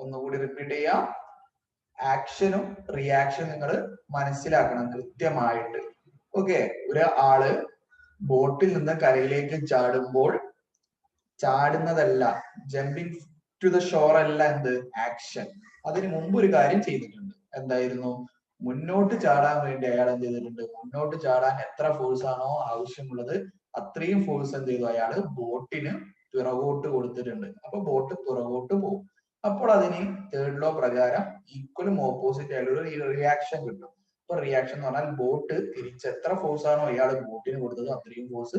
ഒന്നുകൂടി റിപ്പീറ്റ് ചെയ്യാം. ആക്ഷനും റിയാക്ഷനും നിങ്ങൾ മനസ്സിലാക്കണം കൃത്യമായിട്ട്. ഓക്കെ, ഒരാള് ബോട്ടിൽ നിന്ന് കരയിലേക്ക് ചാടുമ്പോൾ ചാടുന്നതല്ല, ജമ്പിങ് ടു ദ ഷോർ അല്ല എന്ത് ആക്ഷൻ. അതിന് മുമ്പ് ഒരു കാര്യം ചെയ്തിട്ടുണ്ട്. എന്തായിരുന്നു? മുന്നോട്ട് ചാടാൻ വേണ്ടി അയാൾ എന്ത് ചെയ്തിട്ടുണ്ട്? മുന്നോട്ട് ചാടാൻ എത്ര ഫോഴ്സ് ആണോ ആവശ്യമുള്ളത് അത്രയും ഫോഴ്സ് എന്ത് ചെയ്തു? അയാള് ബോട്ടിന് പിറകോട്ട് കൊടുത്തിട്ടുണ്ട്. അപ്പൊ ബോട്ട് പിറകോട്ട് പോകും. അപ്പോൾ അതിന് തേർഡ് ലോ പ്രകാരം ഈക്വലും ഓപ്പോസിറ്റ് ആയിട്ടുള്ള റിയാക്ഷൻ കിട്ടും. അപ്പൊ റിയാക്ഷൻ എന്ന് പറഞ്ഞാൽ ബോട്ട് തിരിച്ച് എത്ര ഫോഴ്സ് ആണോ ഇയാൾ ബോട്ടിന് കൊടുത്തത് അത്രയും ഫോഴ്സ്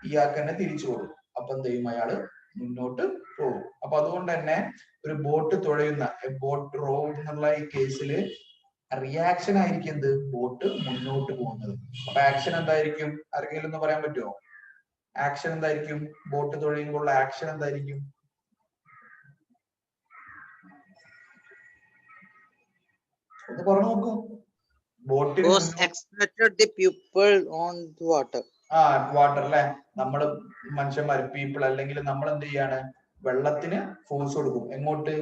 ഇയാൾക്ക് തന്നെ തിരിച്ചു കൊടുക്കും. അപ്പൊ എന്ത് ചെയ്യും? അയാള് മുന്നോട്ട് പോകും. അപ്പൊ അതുകൊണ്ട് തന്നെ ഒരു ബോട്ട് തുഴയുന്ന ബോട്ട് റോ എന്നുള്ള ഈ കേസില് റിയാക്ഷൻ ആയിരിക്കും എന്ത്? ബോട്ട് മുന്നോട്ട് പോകുന്നത്. അപ്പൊ ആക്ഷൻ എന്തായിരിക്കും? ആർക്കെങ്കിലും ഒന്ന് പറയാൻ പറ്റുമോ? ആക്ഷൻ എന്തായിരിക്കും? ബോട്ട് തുഴയുമ്പോൾ ആക്ഷൻ എന്തായിരിക്കും? ഒന്ന് പറഞ്ഞു നോക്കൂ. ബോട്ടിൽ വാട്ടർ അല്ലെ, നമ്മള് മനുഷ്യന്മാർ പീപ്പിൾ അല്ലെങ്കിൽ നമ്മൾ എന്ത് ചെയ്യാണ്? വെള്ളത്തിന് ഫോഴ്സ് കൊടുക്കും. എങ്ങോട്ട്?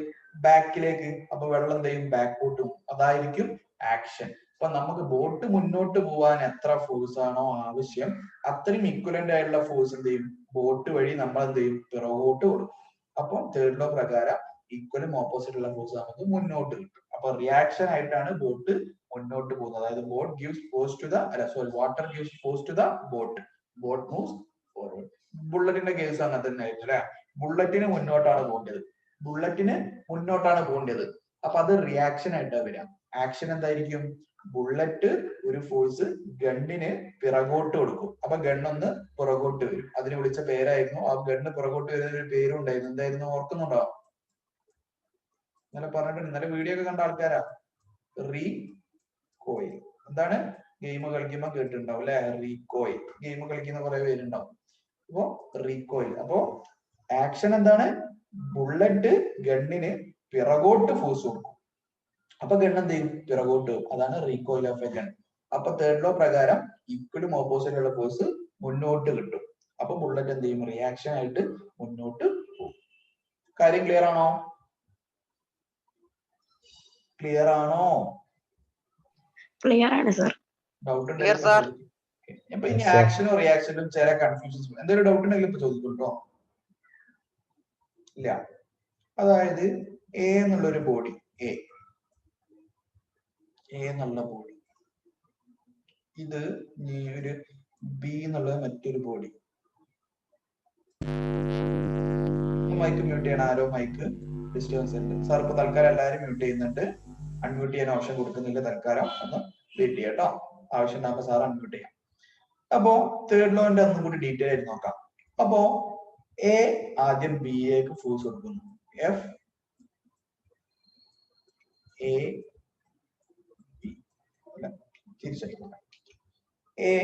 ബാക്കിലേക്ക്. അപ്പൊ വെള്ളം എന്ത് ചെയ്യും? ബാക്കോട്ട് പോകും. അതായിരിക്കും ആക്ഷൻ. അപ്പൊ നമുക്ക് ബോട്ട് മുന്നോട്ട് പോവാൻ എത്ര ഫോഴ്സ് ആണോ ആവശ്യം അത്രയും ഇക്വലന്റ് ആയിട്ടുള്ള ഫോഴ്സ് എന്ത് ചെയ്യും? ബോട്ട് വഴി നമ്മൾ എന്ത് ചെയ്യും? പിറകോട്ട് കൊടുക്കും. അപ്പൊ തേർഡ് ലോ പ്രകാരം ഈക്വലും ഓപ്പോസിറ്റ് ഉള്ള ഫോഴ്സ് നമുക്ക് മുന്നോട്ട് കിട്ടും. അപ്പൊ റിയാക്ഷൻ ആയിട്ടാണ് ബോട്ട് മുന്നോട്ട് പോകുന്നത്. അതായത് boat gives force to the water gives force to the boat moves forward. ബുള്ളറ്റിന്റെ കേസ് അങ്ങനെ തന്നെ ആയിരുന്നു അല്ലെ. ബുള്ളറ്റിന് മുന്നോട്ടാണ് പോകേണ്ടത്. അപ്പൊ അത് റിയാക്ഷൻ ആയിട്ടാണ് വരിക. ആക്ഷൻ എന്തായിരിക്കും? ബുള്ളറ്റ് ഒരു ഫോഴ്സ് ഗണ്ണിന് പിറകോട്ട് കൊടുക്കും. അപ്പൊ ഗണ്ണൊന്ന് പുറകോട്ട് വരും. അതിന് വിളിച്ച പേരായിരുന്നു, ആ ഗണ്ണ് പുറകോട്ട് വരുന്ന ഒരു പേരും ഉണ്ടായിരുന്നു. എന്തായിരുന്നു? ഓർക്കുന്നുണ്ടോ? ഇന്നലെ പറഞ്ഞിട്ടുണ്ട്. ഇന്നലെ വീഡിയോ ഒക്കെ കണ്ട ആൾക്കാരാ. റീകോയിൽ. എന്താണ്? ഗെയിം കളിക്കുമ്പോ കേട്ടിട്ടുണ്ടാവും അല്ലെ? റീകോയിൽ. ഗെയിം കളിക്കുന്ന കുറെ പേരുണ്ടാവും. അപ്പോ റീകോയിൽ. അപ്പോ ആക്ഷൻ എന്താണ്? ബുള്ളറ്റ് ഗണ്ണിന് പിറകോട്ട് ഫോഴ്സ് കൊടുക്കും. അപ്പൊ ഗണ്ണ് എന്ത് ചെയ്യും? പിറകോട്ട് പോകും. അതാണ് റീകോയിൽ ഓഫ് എ ഗൺ. അപ്പൊ തേർഡ് ലോ പ്രകാരം ഈക്വലും ഓപ്പോസിറ്റ് ഉള്ള ഫോഴ്സ് മുന്നോട്ട് കിട്ടും. അപ്പൊ ബുള്ളറ്റ് എന്ത് ചെയ്യും? റിയാക്ഷൻ ആയിട്ട് മുന്നോട്ട് പോകും. കാര്യം ക്ലിയർ ആണോ? ക്ലിയർ ആണോ? ക്ലിയർ ആണ് സർ. ഡൗട്ട് ഉണ്ടെങ്കിൽ അപ്പൊ ഇനി ആക്ഷനും റിയാക്ഷനും ചില കൺഫ്യൂഷൻസ്. എന്തെങ്കിലും ഡൗട്ട് ഉണ്ടെങ്കിൽ ഇപ്പൊ ചോദിക്കൂട്ടോ. ഇല്ല. അതായത് എ എന്നുള്ളൊരു ബോഡി, എ എന്നുള്ള ബോഡി, ഇത് ഒരു ബി എന്നുള്ള മറ്റൊരു ബോഡി. മൈക്ക് മ്യൂട്ട് ചെയ്യണം. ആരോ മൈക്ക് ഡിസ്റ്റർബൻസ് ഉണ്ട്. സാർ ഇപ്പൊ തൽക്കാലം എല്ലാവരും മ്യൂട്ട് ചെയ്യുന്നുണ്ട്. അൺമ്യൂട്ട് ചെയ്യാൻ ഓപ്ഷൻ കൊടുക്കുന്നില്ല. തൽക്കാലം ഒന്ന് വെയിറ്റ് ചെയ്യാം കേട്ടോ. ആവശ്യം ഉണ്ടാകുമ്പോൾ സാർ അൺമ്യൂട്ട് ചെയ്യാം. അപ്പോ തേർഡ് ലോന്റെ ഒന്നും കൂടി ഡീറ്റെയിൽ ആയിട്ട് നോക്കാം. അപ്പോ എ ആദ്യം ബി എക്ക് ഫോഴ്സ് കൊടുക്കുന്നു. എഫ് എ ബി തിരിച്ചടിക്കും. എ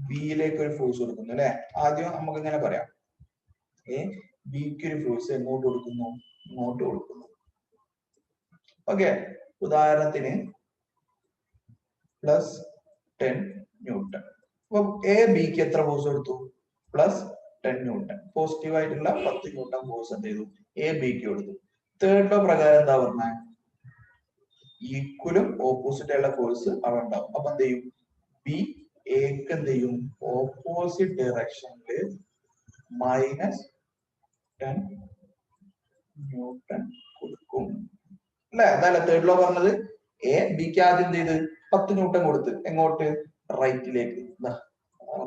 ബിയിലേക്ക് ഒരു ഫോഴ്സ് കൊടുക്കുന്നു അല്ലെ. ആദ്യം നമുക്ക് ഇങ്ങനെ പറയാം, എ ബിക്ക് ഒരു ഫോഴ്സ് എങ്ങോട്ട് കൊടുക്കുന്നു? ഇങ്ങോട്ട് കൊടുക്കുന്നു. ഓക്കെ, ഉദാഹരണത്തിന് +10 ന്യൂട്ടൺ. അപ്പൊ എ ബിക്ക് എത്ര ഫോഴ്സ് കൊടുത്തു? +10 ന്യൂട്ടൺ. പോസിറ്റീവ് ആയിട്ടുള്ള 10 ന്യൂട്ടൺ ഫോഴ്സ് എന്ത് ചെയ്തു? എ ബിക്ക് കൊടുത്തു. തേർഡ് ലോ പ്രകാരം എന്താ പറഞ്ഞത്? ഈക്വലും ഓപ്പോസിറ്റ് ആയിട്ടുള്ള ഫോഴ്സ് അവിടെ ഉണ്ടാവും. അപ്പൊ എന്ത് ചെയ്യും? ബി എക്ക് എന്ത് ചെയ്യും? ഓപ്പോസിറ്റ് ഡയറക്ഷനില് -10 ന്യൂട്ടൺ കൊടുക്കും അല്ലെ. അതല്ല തേർഡ് ലോ പറഞ്ഞത്. എ ബിക്ക് ആദ്യം എന്ത് ചെയ്ത്? 10 ന്യൂട്ടൺ കൊടുത്ത്. എങ്ങോട്ട്? റൈറ്റിലേക്ക്.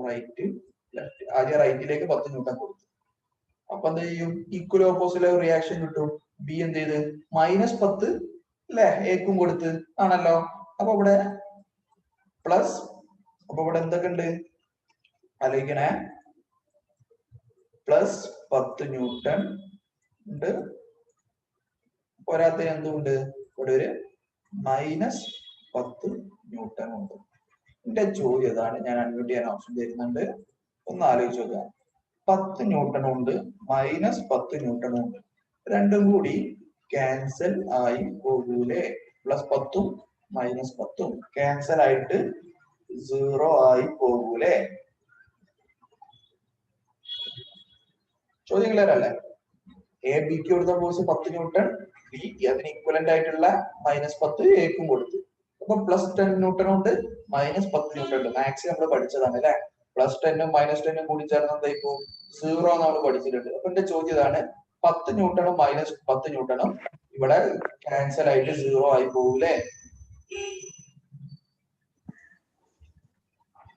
Right left. ആദ്യം റൈറ്റിലേക്ക് 10 ന്യൂട്ടൺ കൊടുത്തു. അപ്പൊ എന്ത് ചെയ്യും? ഈക്വൽ ഓപ്പോസിറ്റ് റിയാക്ഷൻ കിട്ടും. ബി എന്ത് ചെയ്ത്? -10 അല്ലെ എക്കും കൊടുത്ത് ആണല്ലോ. അപ്പൊ ഇവിടെ പ്ലസ്, അപ്പൊ ഇവിടെ എന്തൊക്കെ ഉണ്ട് ആലോചിക്കണേ? +10 ന്യൂട്ടൺ ഉണ്ട്. പോരാത്ത എന്തുണ്ട്? ഇവിടെ ഒരു -10 ന്യൂട്ടൺ ഉണ്ട്. എന്റെ ചോദ്യം ഇതാണ്. ഞാൻ അൺമ്യൂട്ട് ചെയ്യാൻ ഓപ്ഷൻ തരുന്നുണ്ട്. ഒന്ന് ആലോചിച്ച് നോക്കുക. 10 ന്യൂട്ടൺ ഉണ്ട്, -10 ന്യൂട്ടൺ ഉണ്ട്. രണ്ടും കൂടി ക്യാൻസൽ ആയി പോകൂലേ? +10ഉം -10ഉം ക്യാൻസൽ ആയിട്ട് 0 ആയി പോകൂലേ? ചോദ്യം ക്ലിയർ അല്ലേ? എ ബിക്ക് കൊടുത്ത ഫോഴ്സ് 10 ന്യൂട്ടൺ, ബി അതിന് ഈക്വലന്റ് ആയിട്ടുള്ള -10 എക്കും കൊടുത്തു. അപ്പൊ +10 ന്യൂട്ടൺ ഉണ്ട് -10 ന്യൂട്ടൺ ഉണ്ട്. മാത്സ് നമ്മൾ പഠിച്ചതാണ് അല്ലെ. +10ഉം -10ഉം കൂടി ചേർന്ന് എന്തായിപ്പോ 0 നമ്മൾ പഠിച്ചിട്ടുണ്ട്. അപ്പൊ എന്റെ ചോദ്യം ഇതാണ്, 10 ന്യൂട്ടണും -10 ന്യൂട്ടണും ഇവിടെ ക്യാൻസൽ ആയിട്ട് 0 ആയി പോകൂലേ?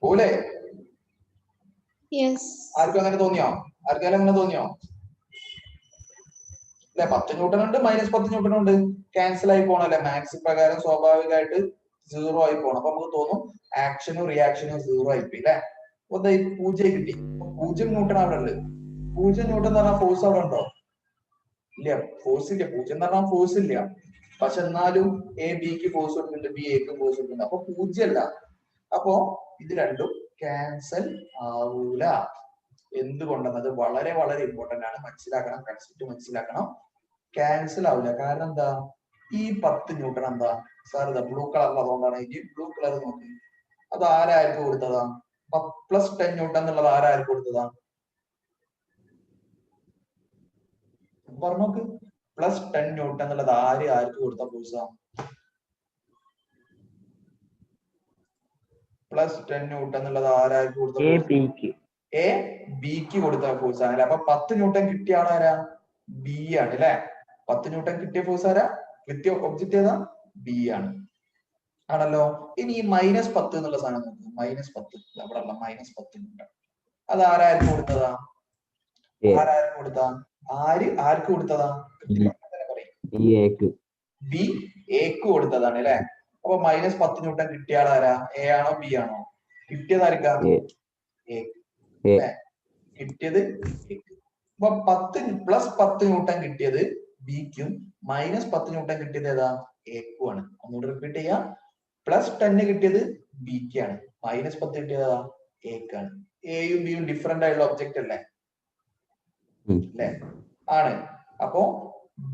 പോകൂലേ? ആർക്കും അങ്ങനെ തോന്നിയോ? ആർക്കെങ്കിലും അങ്ങനെ തോന്നിയോ? അല്ലെ, 10 ന്യൂട്ടൺ ഉണ്ട് -10 ന്യൂട്ടൺ ഉണ്ട്, ക്യാൻസൽ ആയി പോണല്ലേ. മാത്സ് പ്രകാരം സ്വാഭാവികമായിട്ട് 0 ആയി പോണം. അപ്പൊ നമുക്ക് തോന്നും ആക്ഷനും റിയാക്ഷനും 0 ആയി പോയി അല്ലെ. അപ്പൊ 0 കിട്ടി. 0 ന്യൂട്ടൺ അവിടെ ഉണ്ട്. 0 ന്യൂട്ടൺ എന്ന് പറഞ്ഞാൽ ഫോഴ്സ് അവിടെ ഉണ്ടോ? ഇല്ല, ഫോഴ്സ് ഇല്ല. 0 എന്ന് പറഞ്ഞാൽ ഫോഴ്സ് ഇല്ല. പക്ഷെ എന്നാലും എ ബിക്ക് ഫോഴ്സ് കൊടുക്കുന്നുണ്ട്, ബി എക്ക് ഫോഴ്സ് കൊടുക്കുന്നുണ്ട്. അപ്പൊ 0 അല്ല. അപ്പോ ഇത് രണ്ടും ക്യാൻസൽ ആവൂല. എന്തുകൊണ്ടെന്നത് വളരെ വളരെ ഇമ്പോർട്ടന്റ് ആണ്. മനസ്സിലാക്കണം, കൺസെപ്റ്റ് മനസ്സിലാക്കണം. ക്യാൻസൽ ആവില്ല. കാരണം എന്താ? ഈ 10 ന്യൂട്ടൺ എന്താ സാർ, ഇതാ ബ്ലൂ കളറിൽ അതുകൊണ്ടാണ്. ഈ ബ്ലൂ കളർ നോക്കി, അത് ആരാർക്ക് കൊടുത്തതാ? +10 ന്യൂട്ടൺ എന്നുള്ളത് ആരാർക്ക് കൊടുത്തതാ? പറഞ്ഞോക്ക്. +10 ന്യൂട്ടൺ എന്നുള്ളത് ആർക്ക് കൊടുത്ത ഫോഴ്സാ? +10 ന്യൂട്ടൺ എന്നുള്ളത് ആരാർക്ക് കൊടുത്ത ഫോഴ്സ്? എ ബിക്ക് കൊടുത്ത ഫോഴ്സ് ആണ്. അപ്പൊ 10 ന്യൂട്ടൺ കിട്ടിയ ആളാരാ? ബി ആണ് അല്ലെ. 10 ന്യൂട്ടൺ കിട്ടിയ ഫോഴ്സ് ആരാ? കിട്ടിയ ഒബ്ജക്റ്റ് ഏതാ? ബി ആണ്, ആണല്ലോ. ഇനി ഈ -10 എന്നുള്ള സാധനം നോക്കുക. -10 അവിടെ ഉള്ള -10 ന്യൂട്ടൺ അത് ആരാർക്ക് കൊടുത്തതാ? ആരാർക്ക് കൊടുത്താ? ആർക്ക് കൊടുത്തതാ? ബി എക്ക് കൊടുത്തതാണ് അല്ലെ. അപ്പൊ -10 ന്യൂട്ടൺ കിട്ടിയ ആളാരാ? എ ആണോ ബി ആണോ? കിട്ടിയത് ആർക്കാ? കിട്ടിയത് അപ്പൊ 10 ന്യൂട്ടൺ കിട്ടിയത് ബിക്കും -10 ന്യൂട്ടൺ കിട്ടിയത് ഏതാ? എക്കും ആണ്. ഒന്നുകൂടി റിപ്പീറ്റ് ചെയ്യാം. +10 കിട്ടിയത് ബിക്കാണ്, -10 കിട്ടിയത് ഏതാ? എക്കാണ്. എയും ബിയും ഡിഫറെന്റ് ആയിട്ടുള്ള ഒബ്ജക്റ്റ് അല്ലേ? അല്ലെ, ആണ്. അപ്പോ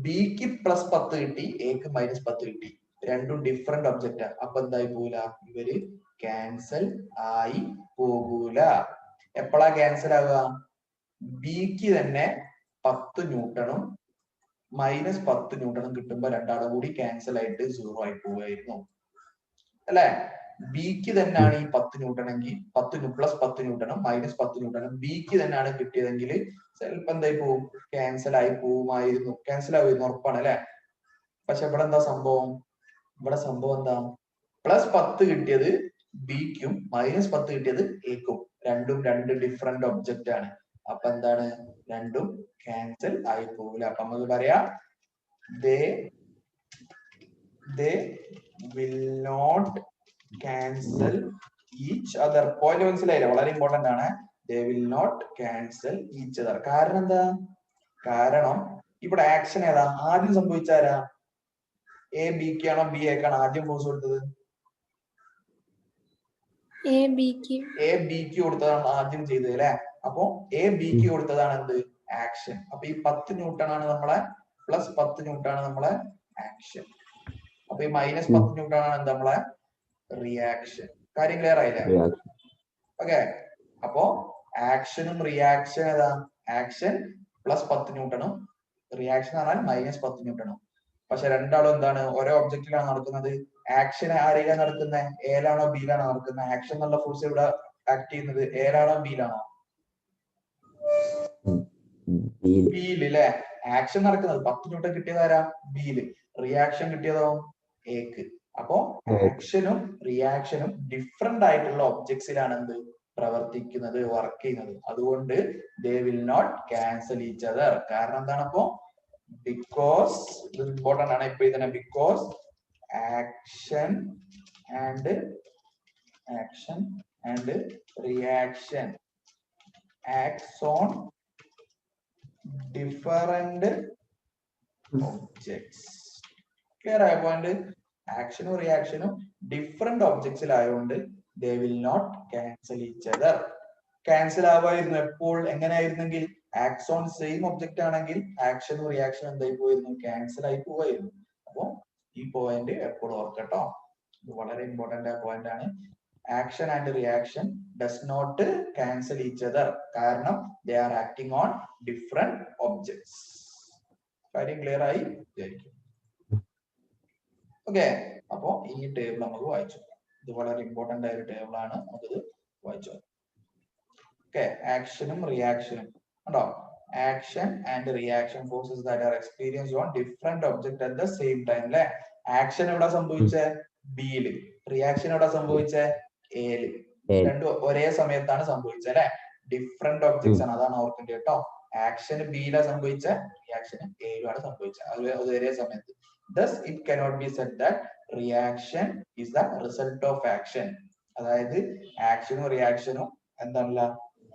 ബിക്ക് +10 കിട്ടി, എക്ക് -10 കിട്ടി. രണ്ടും ഡിഫറെന്റ് ഒബ്ജക്റ്റ്. അപ്പൊ എന്തായി പോകൂല? ഇവര് ക്യാൻസൽ ആയി പോകൂല. എപ്പോഴാ ക്യാൻസൽ ആവുക? ബിക്ക് തന്നെ 10 ന്യൂട്ടണും -10 ന്യൂട്ടണും കിട്ടുമ്പോ രണ്ടാളും കൂടി ക്യാൻസൽ ആയിട്ട് 0 ആയി പോവുകയായിരുന്നു അല്ലെ. ബിക്ക് തന്നെയാണ് ഈ 10 ന്യൂട്ടൺ എങ്കിൽ +10 ന്യൂട്ടണും -10 ന്യൂട്ടണും ബിക്ക് തന്നെയാണ് കിട്ടിയതെങ്കിൽ ചിലപ്പോ എന്തായി പോവും? ക്യാൻസൽ ആയി പോവുമായിരുന്നു. ക്യാൻസൽ ആവുമായിരുന്നു, ഉറപ്പാണ് അല്ലെ. പക്ഷെ ഇവിടെ എന്താ സംഭവം? ഇവിടെ സംഭവം എന്താ? +10 കിട്ടിയത് ബിക്കും -10 കിട്ടിയത് എക്കും. രണ്ടും രണ്ട് ഡിഫറെന്റ് ഒബ്ജക്റ്റ് ആണ്. അപ്പൊ എന്താണ്? രണ്ടും ക്യാൻസൽ ആയി പോകില്ല. അപ്പൊ നമുക്ക് പറയാം they will not cancel each other. Point മനസ്സിലായില്ലേ? വളരെ ഇമ്പോർട്ടന്റ് ആണ്. they will not cancel each other. കാരണം എന്താ? കാരണം ഇവിടെ ആക്ഷൻ ഏതാ ആദ്യം സംഭവിച്ചാരാ? എ ബിക്ക് ആണോ ബി എക്കാണോ ആദ്യം ഫോഴ്സ് കൊടുത്തത്? എ ബിക്ക് കൊടുത്തതാണ് ആദ്യം ചെയ്തത് അല്ലെ. അപ്പൊ എ ബിക്ക് കൊടുത്തതാണ് എന്ത്? ആക്ഷൻ. അപ്പൊ ഈ 10 ന്യൂട്ടൺ ആണ് നമ്മളെ, +10 ന്യൂട്ടൺ ആണ് നമ്മളെ ആക്ഷൻ. അപ്പൊ ഈ -10 ന്യൂട്ടൺ ആണ് എന്താ? നമ്മളെ റിയാക്ഷൻ. കാര്യം ക്ലിയർ ആയില്ലേ? ഓക്കെ. അപ്പോ ആക്ഷനും റിയാക്ഷൻ ഏതാ? ആക്ഷൻ +10 ന്യൂട്ടണും റിയാക്ഷൻ പറഞ്ഞാൽ -10 ന്യൂട്ടണും. പക്ഷെ രണ്ടാളും എന്താണ്? ഓരോ ഒബ്ജക്റ്റിലാണ് നടക്കുന്നത്. ആക്ഷൻ ആരെയാണ് നടക്കുന്നത്? എയിലാണോ ബിയിലാണോ നടക്കുന്നത്? ആക്ഷൻ എന്നുള്ള ഫോഴ്സ് ഇവിടെ ആക്ട് ചെയ്യുന്നത് എയിലാണോ ബിയിലാണോ? ബിയിൽ അല്ലെ. ആക്ഷൻ നടക്കുന്നത് 10 ന്യൂട്ടൺ കിട്ടിയത് ആരാ? ബിയില്. റിയാക്ഷൻ കിട്ടിയതോ? എക്ക്. അപ്പോ ആക്ഷനും റിയാക്ഷനും ഡിഫറെന്റ് ആയിട്ടുള്ള ഒബ്ജക്ട്സിലാണ് എന്ത് പ്രവർത്തിക്കുന്നത്, വർക്ക് ചെയ്യുന്നത്. അതുകൊണ്ട് they will not cancel each other. കാരണം എന്താണ്? അപ്പോ because ഇത് ഇമ്പോർട്ടന്റ് ആണ്. ഇപ്പൊ ഇതിനെ because action and reaction acts on different objects. Clear ആയ പോയിന്റ്? ആക്ഷനും റിയാക്ഷനും ഡിഫറെന്റ് ഒബ്ജക്ട്സിലായതുകൊണ്ട് they will not cancel each other. Cancel ആവായിരുന്നു എപ്പോൾ? എങ്ങനെയായിരുന്നെങ്കിൽ ആക്സ് ഓൺ സെയിം ഒബ്ജക്റ്റ് ആണെങ്കിൽ ആക്ഷനും റിയാക്ഷനും എന്തായി പോയിരുന്നു? ക്യാൻസൽ ആയി പോവായിരുന്നു. അപ്പൊ ഈ പോയിന്റ് എപ്പോഴും ഓർക്കട്ടോ. ഇത് വളരെ ഇമ്പോർട്ടന്റ് പോയിന്റ് ആണ്. Action and reaction does not cancel each other. കാരണം they are acting on different objects. കാര്യം ക്ലിയർ ആയി വിചാരിക്കും. ഓക്കെ, അപ്പോ ഈ ടേബിൾ നമുക്ക് വായിച്ചു. ഇത് വളരെ ഇമ്പോർട്ടന്റ് ആയ ഒരു ടേബിൾ ആണ്, നമുക്കിത് വായിച്ചു. ഓക്കെ, ആക്ഷനും റിയാക്ഷനും ഉണ്ടോ? Action and reaction forces that are experienced on different object at the same time അല്ലെ. ആക്ഷൻ എവിടെ സംഭവിച്ചേ? ബിയില്. റിയാക്ഷൻ എവിടെ സംഭവിച്ചേ? എയില്. രണ്ടും ഒരേ സമയത്താണ് സംഭവിച്ചത് അല്ലെ. ഡിഫറെന്റ് ഒബ്ജക്ട്സ് ആണ്, അതാണ് ഓർക്കേണ്ടത് കേട്ടോ. ആക്ഷന് ബിയിലാണ് സംഭവിച്ച, റിയാക്ഷന് എയിലാണ് സംഭവിച്ചത്, അത് ഒരേ സമയത്ത്. Thus it cannot be said that reaction is the result of action. അതായത് ആക്ഷനും റിയാക്ഷനും എന്താണല്ല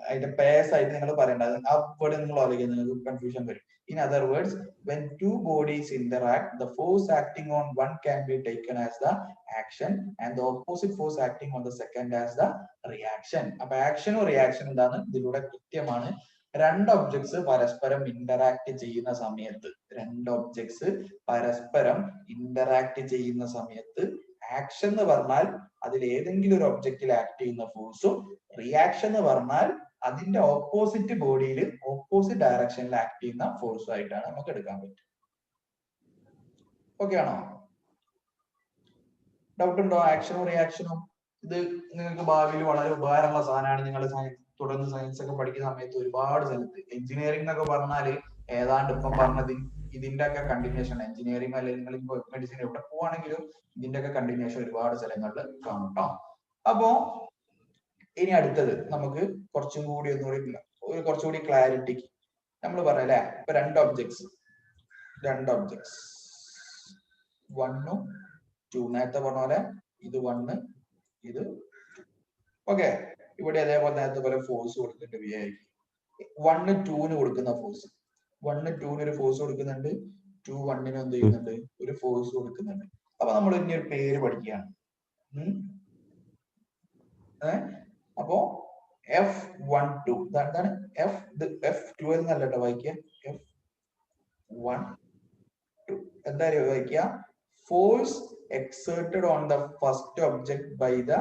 അതിന്റെ പേഴ്സ് ആയിട്ട് നിങ്ങൾ പറയേണ്ടത്. ആ വേർഡ് നിങ്ങൾ ആലോചിക്കുക, നിങ്ങൾക്ക് കൺഫ്യൂഷൻ വരും. In other words, when two bodies interact, the force acting on one can be taken as the action and the opposite force acting on the second as the reaction. അപ്പൊ ആക്ഷനും റിയാക്ഷനും എന്താണ് ഇതിലൂടെ കൃത്യമാണ്. രണ്ട് ഒബ്ജക്ട്സ് പരസ്പരം interact ചെയ്യുന്ന സമയത്ത്, രണ്ട് ഒബ്ജക്ട്സ് പരസ്പരം ഇന്ററാക്ട് ചെയ്യുന്ന സമയത്ത് ആക്ഷൻ എന്ന് പറഞ്ഞാൽ അതിൽ ഏതെങ്കിലും ഒരു ഒബ്ജക്റ്റിൽ ആക്ട് ചെയ്യുന്ന ഫോഴ്സും, റിയാക്ഷൻ എന്ന് പറഞ്ഞാൽ അതിന്റെ ഓപ്പോസിറ്റ് ബോഡിയിൽ ഓപ്പോസിറ്റ് ഡയറക്ഷനിൽ ആക്ട് ചെയ്യുന്ന ഫോഴ്സും ആയിട്ടാണ് നമുക്ക് എടുക്കാൻ പറ്റും. ഓക്കെ ആണോ? ഡൗട്ട് ഉണ്ടോ? ആക്ഷനും റിയാക്ഷനും ഇത് നിങ്ങൾക്ക് ഭാവിയിൽ വളരെ ഉപകാരമുള്ള സാധനമാണ്. നിങ്ങൾ തുടർന്ന് സയൻസ് ഒക്കെ പഠിക്കുന്ന സമയത്ത് ഒരുപാട് സ്ഥലത്ത്, എഞ്ചിനീയറിംഗ് എന്നൊക്കെ പറഞ്ഞാൽ ഏതാണ്ട് ഇപ്പം പറഞ്ഞത് ഇതിന്റെ ഒക്കെ കണ്ടിന്യൂഷൻ, എഞ്ചിനീയറിംഗ് അല്ലെങ്കിൽ നിങ്ങൾ മെഡിസിൻ എവിടെ പോവാണെങ്കിലും ഇതിന്റെ ഒക്കെ കണ്ടിന്യൂഷൻ ഒരുപാട് സ്ഥലങ്ങളിൽ കാണും കേട്ടോ. അപ്പോ ഇനി അടുത്തത് നമുക്ക് കുറച്ചുകൂടി ക്ലാരിറ്റിക്ക് നമ്മൾ പറഞ്ഞല്ലേ, ഇപ്പൊ രണ്ട് ഒബ്ജക്ട്സ് 1ഉം 2, നേരത്തെ പറഞ്ഞ പോലെ ഇത് 1, ഇത് ഓക്കെ. ഇവിടെ അതേപോലെ നേരത്തെ പോലെ ഫോഴ്സ് കൊടുത്തിട്ട് വിചാരിക്കും. 1 2 കൊടുക്കുന്ന ഫോഴ്സ്, 1 2 ഒരു ഫോഴ്സ് കൊടുക്കുന്നുണ്ട്, 2 1 എന്ത് ചെയ്യുന്നുണ്ട്, ഒരു ഫോഴ്സ് കൊടുക്കുന്നുണ്ട്. അപ്പൊ നമ്മൾ ഇനി ഒരു പേര് പഠിക്കുകയാണ്. അപ്പോ F12 എന്താണ്? F12 എന്നല്ല കേട്ടോ വായിക്കുക, F12 എന്താ വായിക്കുക? Force exerted on the first object by the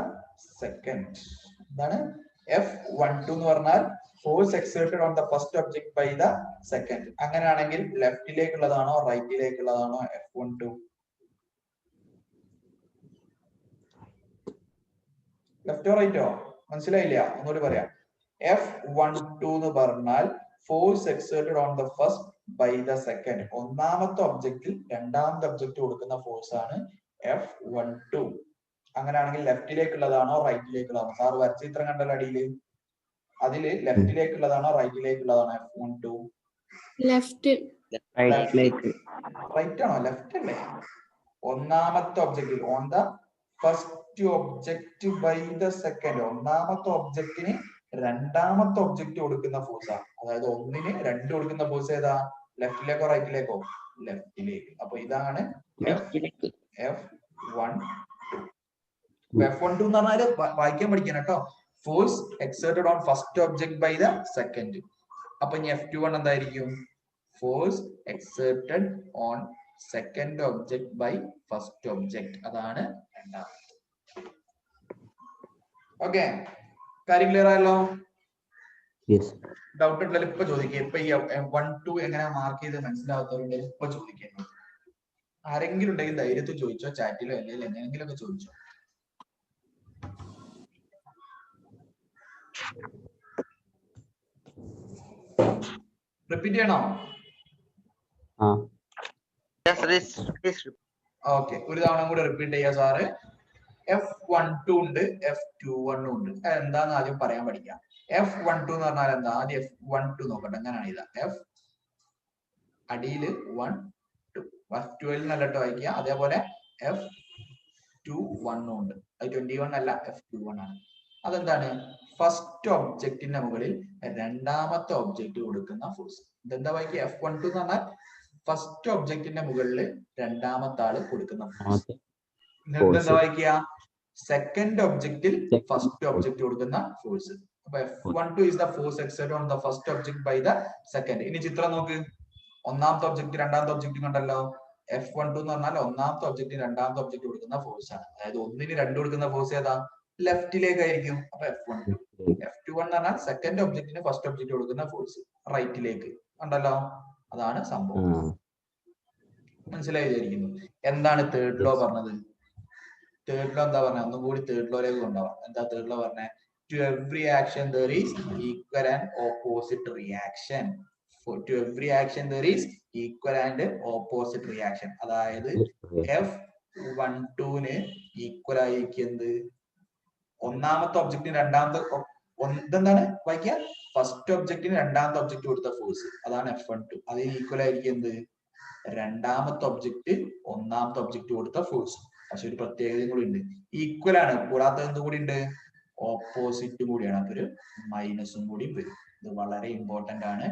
second. എന്താണ് F12 എന്ന് പറഞ്ഞാൽ? Force exerted on the first object by the second. അങ്ങനെയാണെങ്കിൽ ലെഫ്റ്റിലേക്കുള്ളതാണോ റൈറ്റിലേക്കുള്ളതാണോ F12? ലെഫ്റ്റോ റൈറ്റോ? മനസ്സിലായില്ല? ഒന്നുകൂടി പറയാം. F12 എന്ന് പറഞ്ഞാൽ force exerted on the first by the second. ഒന്നാമത്തെ ഒബ്ജക്റ്റിൽ രണ്ടാമത്തെ ഒബ്ജക്റ്റ് കൊടുക്കുന്ന ഫോഴ്സ് ആണ് F12. അങ്ങനെയാണെങ്കിൽ ലെഫ്റ്റിലേക്കുള്ളതാണോ റൈറ്റിലേക്കുള്ളതാണോ? സാർ വരച്ച ചിത്രം കണ്ടല്ലോ അടിയിൽ, അതില് ലെഫ്റ്റിലേക്കുള്ളതാണോ റൈറ്റിലേക്കുള്ളതാണോ F12? റൈറ്റ് ആണോ? ലെഫ്റ്റ് അല്ലേ? ഒന്നാമത്തെ ഒബ്ജക്റ്റിൽ on the first object by the second. ഒന്നാമത്തെ ഒബ്ജക്റ്റിന് രണ്ടാമത്തെ ഒബ്ജക്റ്റ് കൊടുക്കുന്ന ഫോഴ്സാ. അതായത് 1ന് 2 കൊടുക്കുന്ന ഫോഴ്സ് ഏതാ? ലെഫ്റ്റിലേക്കോ റൈറ്റിലേക്കോ? ലെഫ്റ്റിലേക്ക്. അപ്പൊ ഇതാണ് F12. F12 എന്ന് പറഞ്ഞാല് വായിക്കാൻ പഠിക്കാൻ കേട്ടോ. Force exerted on first object by the second. അപ്പൊ ഇനി F21 എന്തായിരിക്കും? Force exerted on second object by first object. അതാണ് രണ്ടാമത്. ഓക്കെ, കാര്യം ക്ലിയർ ആയല്ലോ? ഡൗട്ട് ഉണ്ടല്ലോ ഇപ്പൊ ചോദിക്കുക. ഇപ്പൊ ഈ 1 2 എങ്ങനെ മാർക്ക് ചെയ്ത് മനസ്സിലാവാത്തവരുണ്ട് ഇപ്പൊ ചോദിക്കുന്നത്. ആരെങ്കിലും ഉണ്ടെങ്കിൽ ധൈര്യത്തിൽ ചോദിച്ചോ, ചാറ്റിലോ അല്ലെങ്കിൽ എങ്ങനെയെങ്കിലും ഒക്കെ ചോദിച്ചോ. റിപ്പീറ്റ് ചെയ്യണോ? ഓക്കെ, ഒരു തവണ കൂടെ റിപ്പീറ്റ് ചെയ്യാ സാറ്. F12 ഉണ്ട്, F21 ഉണ്ട്. എന്താന്ന് ആദ്യം പറയാൻ പഠിക്കാം. F12 എന്ന് പറഞ്ഞാൽ എന്താ? ആദ്യം F12 നോക്കട്ടെ. എങ്ങനെയാണ് ഇതാ? F അടിയില് 1 2, F12 എന്നല്ല കേട്ടോ വായിക്കുക. അതേപോലെ F21 ഉണ്ട്. അത് 21 അല്ല, F21 ആണ്. അതെന്താണ്? ഫസ്റ്റ് ഒബ്ജക്റ്റിന്റെ മുകളിൽ രണ്ടാമത്തെ ഒബ്ജക്റ്റ് കൊടുക്കുന്ന ഫോഴ്സ്. ഇതെന്താ വായിക്കുക? F12 എന്ന് പറഞ്ഞാൽ ഫസ്റ്റ് ഒബ്ജക്റ്റിന്റെ മുകളിൽ രണ്ടാമത്തെ ആള് കൊടുക്കുന്ന ഫോഴ്സ്. എന്താ വായിക്കുക? സെക്കൻഡ് ഒബ്ജക്റ്റിൽ ഫസ്റ്റ് ഒബ്ജക്റ്റ് കൊടുക്കുന്ന ഫോഴ്സ്. അപ്പൊ F12 is the force exerted on the first object by the second. ഇനി ചിത്രം നോക്ക്. ഒന്നാമത്തെ ഒബ്ജക്റ്റ് രണ്ടാമത്തെ ഒബ്ജക്റ്റ് കണ്ടല്ലോ. F12 എന്ന് പറഞ്ഞാൽ ഒന്നാമത്തെ ഒബ്ജക്റ്റ് രണ്ടാമത്തെ ഒബ്ജക്റ്റ് കൊടുക്കുന്ന ഫോഴ്സ് ആണ്. അതായത് 1ന് 2 കൊടുക്കുന്ന ഫോഴ്സ് ഏതാ? ലെഫ്റ്റിലേക്കായിരിക്കും. അപ്പൊ F12. F21 എന്ന് പറഞ്ഞാൽ സെക്കൻഡ് ഒബ്ജക്റ്റിന് ഫസ്റ്റ് ഒബ്ജക്റ്റ് കൊടുക്കുന്ന ഫോഴ്സ് റൈറ്റിലേക്ക്. കണ്ടല്ലോ? അതാണ് സംഭവം. മനസ്സിലായി വിചാരിക്കുന്നു. എന്താണ് തേർഡ് ലോ പറഞ്ഞത്? തേർഡ് ലോ എന്താ പറഞ്ഞത്? ഒന്നും കൂടി തേർഡ് ലോയിലേക്ക് കൊണ്ടുപോവാം. എന്താ തേർഡ് ലോ പറഞ്ഞത്? To every action there is equal and opposite reaction. To every action there is equal and opposite reaction. അതായത് F12 ഈക്വൽ ആയിരിക്കുന്നത് ഒന്നാമത്തെ ഒബ്ജക്റ്റിന് രണ്ടാമത്തെ എന്താണ് വായിക്കുക? ഫസ്റ്റ് ഒബ്ജക്റ്റിന് രണ്ടാമത്തെ ഒബ്ജക്റ്റ് കൊടുത്ത ഫോഴ്സ്, അതാണ് F12. അതിന് ഈക്വൽ ആയിരിക്കുന്നത് രണ്ടാമത്തെ ഒബ്ജക്റ്റ് ഒന്നാമത്തെ ഒബ്ജക്റ്റ് കൊടുത്ത ഫോഴ്സ്. പക്ഷെ ഒരു പ്രത്യേകതയും കൂടി ഉണ്ട്. ഈക്വൽ ആണ്, കൂടാത്തത് എന്ത് കൂടി ഉണ്ട്? ഓപ്പോസിറ്റ് കൂടിയാണ്. അപ്പൊ ഒരു മൈനസും കൂടി വരും. ഇത് വളരെ ഇമ്പോർട്ടന്റ് ആണ്.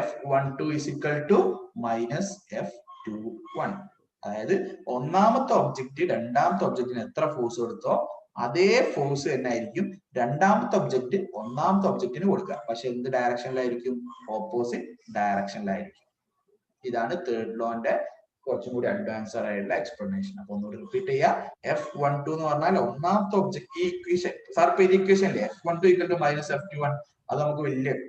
F12 is equal to minus F21. അതായത് ഒന്നാമത്തെ ഒബ്ജക്റ്റ് രണ്ടാമത്തെ ഒബ്ജക്റ്റിന് എത്ര ഫോഴ്സ് കൊടുത്തോ അതേ ഫോഴ്സ് തന്നെ ആയിരിക്കും രണ്ടാമത്തെ ഒബ്ജക്റ്റ് ഒന്നാമത്തെ ഒബ്ജക്റ്റിന് കൊടുക്കുക. പക്ഷെ എന്ത് ഡയറക്ഷനിലായിരിക്കും? ഓപ്പോസിറ്റ് ഡയറക്ഷനിലായിരിക്കും. ഇതാണ് തേർഡ് ലോന്റെ കുറച്ചും കൂടി അഡ്വാൻസ്ഡ് ആയിട്ടുള്ള എക്സ്പ്ലനേഷൻ. അപ്പൊ ഒന്നുകൂടി റിപ്പീറ്റ് ചെയ്യാം. F12 എന്ന് പറഞ്ഞാൽ ഒന്നാമത്തെ ഒബ്ജക്ട്, ഈ ഇക്വേഷൻ സാർ ഇക്വേഷൻ അല്ലേ F12 equal to minus F21, അത് നമുക്ക്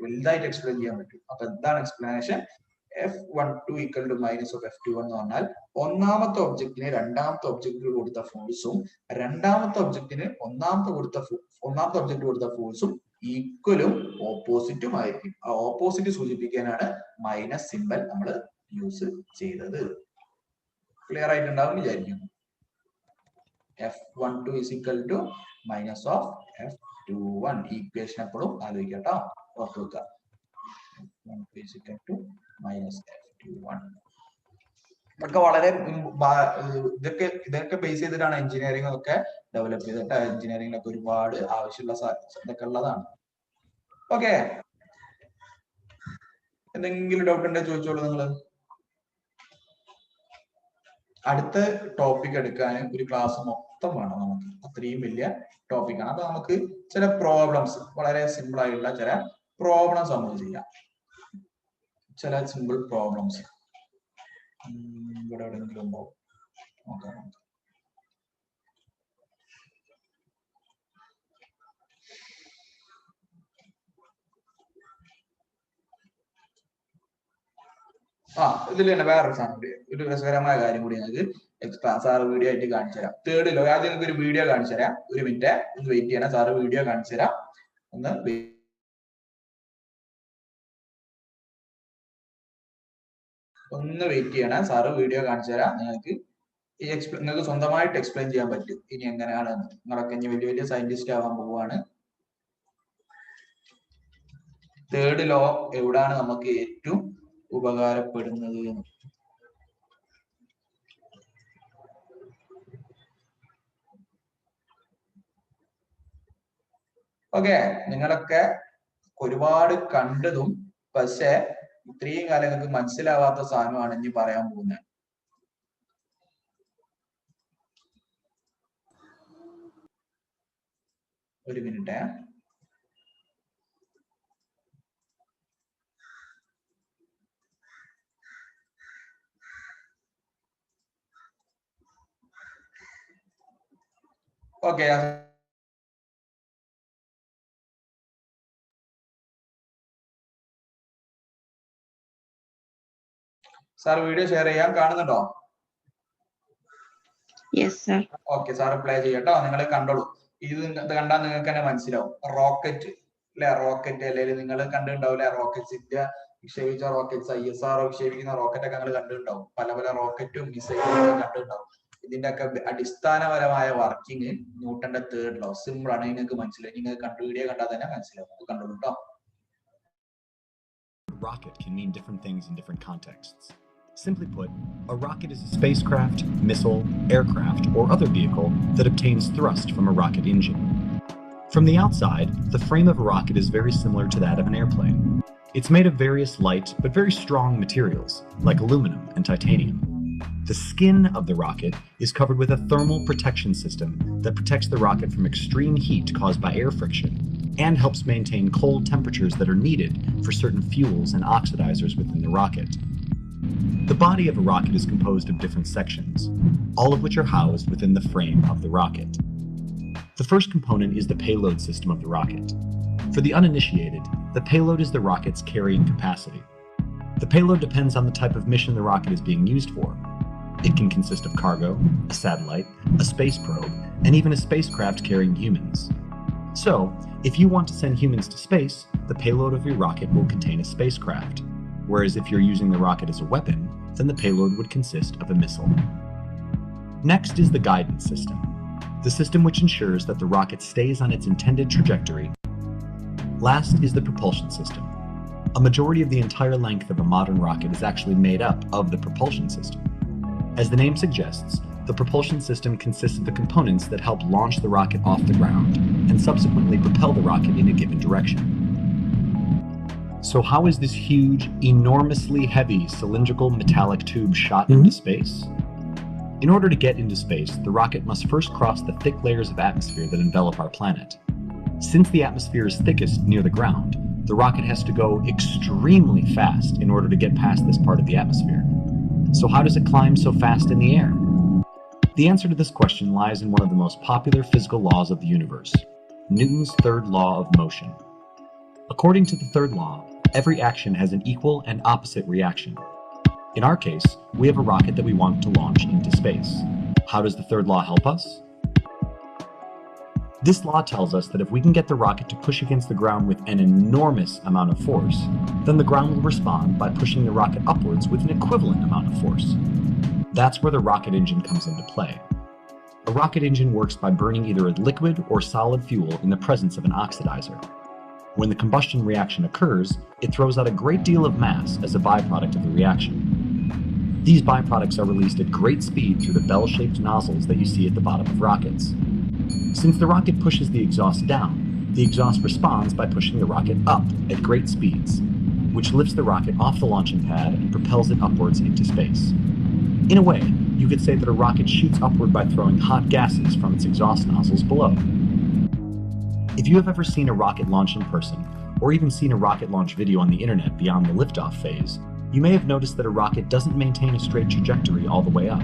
വലുതായിട്ട് എക്സ്പ്ലെയിൻ ചെയ്യാൻ പറ്റും. അപ്പൊ എന്താണ് explanation? F12 equal to minus of F21 എന്ന് പറഞ്ഞാൽ ഒന്നാമത്തെ ഒബ്ജക്റ്റിന് രണ്ടാമത്തെ ഒബ്ജക്റ്റിന് കൊടുത്ത ഫോഴ്സും രണ്ടാമത്തെ ഒബ്ജക്റ്റിന് ഒന്നാമത്തെ ഒബ്ജക്റ്റ് കൊടുത്ത ഫോഴ്സും ഈക്വലും ഓപ്പോസിറ്റും ആയിരിക്കും. ആ ഓപ്പോസിറ്റ് സൂചിപ്പിക്കാനാണ് മൈനസ് സിമ്പൽ നമ്മൾ യൂസ് ചെയ്തത്. ക്ലിയർ ആയിട്ടുണ്ടാവും വിചാരിക്കുന്നു. F12 is equal to minus of F21. Equation എപ്പോഴും ആലോചിക്കട്ടോ, ഓർത്തു വെക്കുക. F12 is equal to minus F21. ഇതൊക്കെ വളരെ ഇതൊക്കെ ബേസ് ചെയ്തിട്ടാണ് എഞ്ചിനീയറിംഗ് ഒക്കെ ഡെവലപ്പ് ചെയ്തിട്ട്. എഞ്ചിനീയറിംഗിലൊക്കെ ഒരുപാട് ആവശ്യമുള്ള ഇതൊക്കെ ഉള്ളതാണ്. ഓക്കെ, എന്തെങ്കിലും ഡൗട്ട് ഉണ്ടെങ്കിൽ ചോദിച്ചോളൂ നിങ്ങൾ. അടുത്ത ടോപ്പിക് എടുക്കാൻ ഒരു ക്ലാസ് മൊത്തം വേണം നമുക്ക്, അത്രയും വലിയ ടോപ്പിക്കാണ്. അപ്പൊ നമുക്ക് ചില പ്രോബ്ലംസ്, വളരെ സിമ്പിൾ ആയിട്ടുള്ള ചില പ്രോബ്ലംസ് നമുക്ക് ചെയ്യാം. ചില സിമ്പിൾ പ്രോബ്ലംസ് ഇവിടെ എവിടെയെങ്കിലും ഉണ്ടോ നോക്കാം. ഇതിൽ തന്നെ വേറൊരു സാധനം കൂടി, ഒരു രസകരമായ കാര്യം കൂടി ഞങ്ങൾക്ക് സാറ് വീഡിയോ ആയിട്ട് കാണിച്ചു തരാം. തേർഡ് ലോ ആദ്യം നിങ്ങൾക്ക് ഒരു വീഡിയോ കാണിച്ചു തരാം. ഒരു മിനിറ്റ് ഒന്ന് വെയിറ്റ് ചെയ്യണം, സാറ് വീഡിയോ കാണിച്ചു തരാം. ഒന്ന് വെയിറ്റ് ചെയ്യണം, സാറ് വീഡിയോ കാണിച്ചു തരാം. നിങ്ങൾക്ക് സ്വന്തമായിട്ട് എക്സ്പ്ലെയിൻ ചെയ്യാൻ പറ്റും ഇനി എങ്ങനെയാണ്. നിങ്ങളൊക്കെ ഇനി വലിയ വലിയ സയന്റിസ്റ്റ് ആവാൻ പോവാണ്. തേർഡ് ലോ എവിടാണ് നമുക്ക് ഏറ്റവും ഉപകാരപ്പെടുന്നത്? ഓക്കെ, നിങ്ങളൊക്കെ ഒരുപാട് കണ്ടതും പക്ഷെ ഇത്രയും കാലം നിങ്ങൾക്ക് മനസ്സിലാവാത്ത സാധനമാണ് ഇനി പറയാൻ പോകുന്നത്. ഒരു minute. Okay, sir video share ചെയ്യാൻ കാണുന്നുണ്ടോ? ഓക്കെ, സാർ പ്ലേ ചെയ്യട്ടോ. നിങ്ങൾ കണ്ടോളൂ. ഇത് കണ്ടാൽ നിങ്ങൾക്ക് തന്നെ മനസ്സിലാവും. റോക്കറ്റ് അല്ലെ, റോക്കറ്റ് അല്ലെങ്കിൽ നിങ്ങൾ കണ്ടിട്ടുണ്ടാവില്ലേ? റോക്കറ്റ്സിന്റെ വിക്ഷേപിച്ച റോക്കറ്റ്സ്, ISRO വിക്ഷേപിക്കുന്ന റോക്കറ്റ് ഒക്കെ നിങ്ങൾ കണ്ടിട്ടുണ്ടാവും. പല പല റോക്കറ്റും മിസൈലും കണ്ടിട്ടുണ്ടാവും. ഇതിന്റെ ഒക്കെ അടിസ്ഥാനപരമായ വർക്കിംഗ് ന്യൂട്ടന്റെ തേർഡ് ലോ സിമ്പിൾ ആണ്, നിങ്ങൾക്ക് മനസ്സിലാവും. നിങ്ങൾ വീഡിയോ കണ്ടാൽ തന്നെ മനസ്സിലാവും. കണ്ടോളൂ കേട്ടോ. Rocket can mean different things in different contexts. Simply put, a rocket is a spacecraft, missile, aircraft, or other vehicle that obtains thrust from a rocket engine. From the outside, the frame of a rocket is very similar to that of an airplane. It's made of various light but very strong materials, like aluminum and titanium. The skin of the rocket is covered with a thermal protection system that protects the rocket from extreme heat caused by air friction and helps maintain cold temperatures that are needed for certain fuels and oxidizers within the rocket. The body of a rocket is composed of different sections, all of which are housed within the frame of the rocket. The first component is the payload system of the rocket. For the uninitiated, the payload is the rocket's carrying capacity. The payload depends on the type of mission the rocket is being used for. It can consist of cargo, a satellite, a space probe, and even a spacecraft carrying humans. So, if you want to send humans to space, the payload of your rocket will contain a spacecraft. Whereas if you're using the rocket as a weapon, then the payload would consist of a missile. Next is the guidance system, the system which ensures that the rocket stays on its intended trajectory. Last is the propulsion system. A majority of the entire length of a modern rocket is actually made up of the propulsion system. As the name suggests, the propulsion system consists of the components that help launch the rocket off the ground and subsequently propel the rocket in a given direction. So how is this huge, enormously heavy cylindrical metallic tube shot into space? In order to get into space, the rocket must first cross the thick layers of atmosphere that envelop our planet. Since the atmosphere is thickest near the ground, the rocket has to go extremely fast in order to get past this part of the atmosphere. So how does it climb so fast in the air? The answer to this question lies in one of the most popular physical laws of the universe, Newton's third law of motion. According to the third law, every action has an equal and opposite reaction. In our case, we have a rocket that we want to launch into space. How does the third law help us? This law tells us that if we can get the rocket to push against the ground with an enormous amount of force, then the ground will respond by pushing the rocket upwards with an equivalent amount of force. That's where the rocket engine comes into play. A rocket engine works by burning either a liquid or solid fuel in the presence of an oxidizer. When the combustion reaction occurs, it throws out a great deal of mass as a byproduct of the reaction. These byproducts are released at great speed through the bell-shaped nozzles that you see at the bottom of rockets. Since the rocket pushes the exhaust down, the exhaust responds by pushing the rocket up at great speeds, which lifts the rocket off the launching pad and propels it upwards into space. In a way, you could say that a rocket shoots upward by throwing hot gases from its exhaust nozzles below. If you have ever seen a rocket launch in person, or even seen a rocket launch video on the internet beyond the liftoff phase, you may have noticed that a rocket doesn't maintain a straight trajectory all the way up.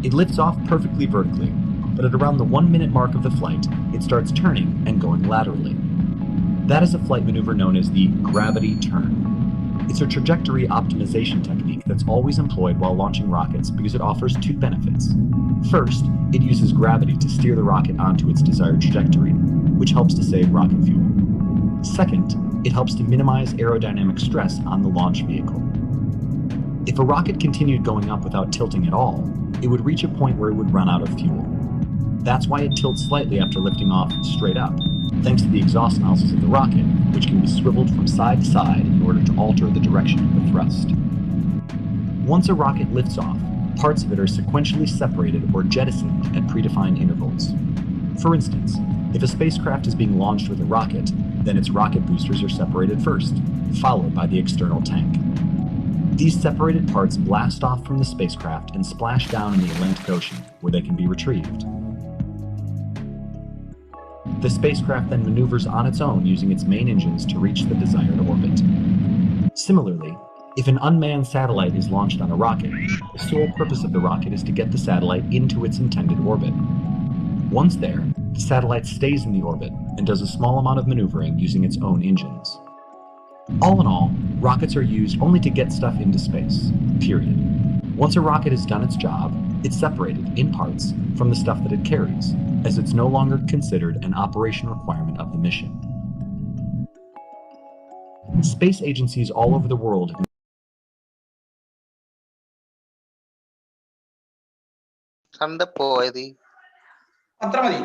It lifts off perfectly vertically, but at around the 1-minute mark of the flight, it starts turning and going laterally. That is a flight maneuver known as the gravity turn. It's a trajectory optimization technique that's always employed while launching rockets because it offers two benefits. First, it uses gravity to steer the rocket onto its desired trajectory, which helps to save rocket fuel. Second, it helps to minimize aerodynamic stress on the launch vehicle. If a rocket continued going up without tilting at all, it would reach a point where it would run out of fuel. That's why it tilts slightly after lifting off straight up, thanks to the exhaust nozzles of the rocket, which can be swiveled from side to side in order to alter the direction of the thrust. Once a rocket lifts off, parts of it are sequentially separated or jettisoned at predefined intervals. For instance, if a spacecraft is being launched with a rocket, then its rocket boosters are separated first, followed by the external tank. These separated parts blast off from the spacecraft and splash down in the Atlantic Ocean, where they can be retrieved. The spacecraft then maneuvers on its own using its main engines to reach the desired orbit. Similarly, if an unmanned satellite is launched on a rocket, the sole purpose of the rocket is to get the satellite into its intended orbit. Once there, the satellite stays in the orbit and does a small amount of maneuvering using its own engines. All in all, rockets are used only to get stuff into space, period. Once a rocket has done its job, it's separated, in parts, from the stuff that it carries, as it's no longer considered an operation requirement of the mission. Space agencies all over the world have അത്ര മതി.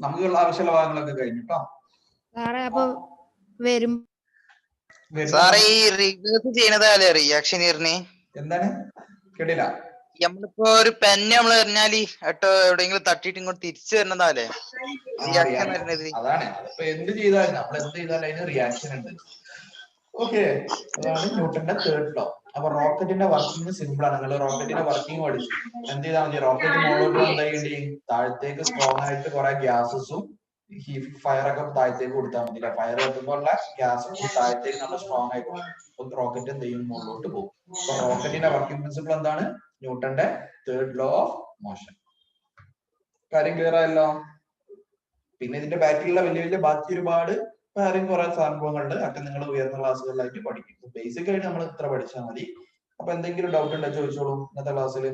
നമുക്കുള്ള ആവശ്യമുള്ള ഭാഗങ്ങളൊക്കെ കഴിഞ്ഞു കേട്ടോ. സാറേ അപ്പൊ വരും സാറേ ഈ റിവേഴ്സ് ചെയ്യണത് എന്താണ് കേട്ടില്ല? നമ്മളിപ്പോ ഒരു പെന്ന് നമ്മള് എറിഞ്ഞാല് എവിടെയെങ്കിലും തട്ടിട്ട് ഇങ്ങോട്ട് തിരിച്ചു വരുന്നതാലേ റിയാക്ഷൻ വരുന്നത്? അതാണ്. ഇപ്പൊ എന്ത് ചെയ്താലും നമ്മൾ എന്ത് ചെയ്താലും അതിന് റിയാക്ഷൻ ഉണ്ട്. ഓക്കെ, അതാണ് ന്യൂട്ടന്റെ തേർഡ് ലോ. അപ്പൊ റോക്കറ്റിന്റെ വർക്കിംഗ് സിമ്പിൾ ആണ്. നിങ്ങൾ റോക്കറ്റിന്റെ വർക്കിംഗ് പഠിച്ചു. എന്ത് ചെയ്താൽ മതി? റോക്കറ്റ് മുകളിലോട്ട് എന്താ ചെയ്യേണ്ടി? താഴത്തേക്ക് സ്ട്രോങ് ആയിട്ട് കുറെ ഗ്യാസസും ഫയർ ഒക്കെ താഴത്തേക്ക് കൊടുത്താൽ മതി. ഫയർ കത്തുമ്പോഴുള്ള ഗ്യാസ് താഴത്തേക്ക് നല്ല സ്ട്രോങ് ആയിട്ട് റോക്കറ്റ് എന്ത് ചെയ്യും? മുകളിലോട്ട് പോകും. അപ്പൊ റോക്കറ്റിന്റെ വർക്കിംഗ് പ്രിൻസിപ്പിൾ എന്താണ്? ന്യൂട്ടന്റെ തേർഡ് ലോ ഓഫ് മോഷൻ. കാര്യം ക്ലിയർ ആയല്ലോ? പിന്നെ ഇതിന്റെ ബാക്കിലുള്ള വലിയ വലിയ ബാക്കി ഒരുപാട് വേറെയും കുറെ സംഭവങ്ങളുണ്ട്. ഒക്കെ നിങ്ങൾ ഉയർന്ന ക്ലാസ്സുകളിലായിട്ട് പഠിക്കും. ബേസിക് ആയിട്ട് നമ്മൾ ഇത്ര പഠിച്ചാൽ മതി. അപ്പൊ എന്തെങ്കിലും ഡൗട്ട് ഉണ്ടോ ചോദിച്ചോളൂ ഇന്നത്തെ ക്ലാസ്സിൽ.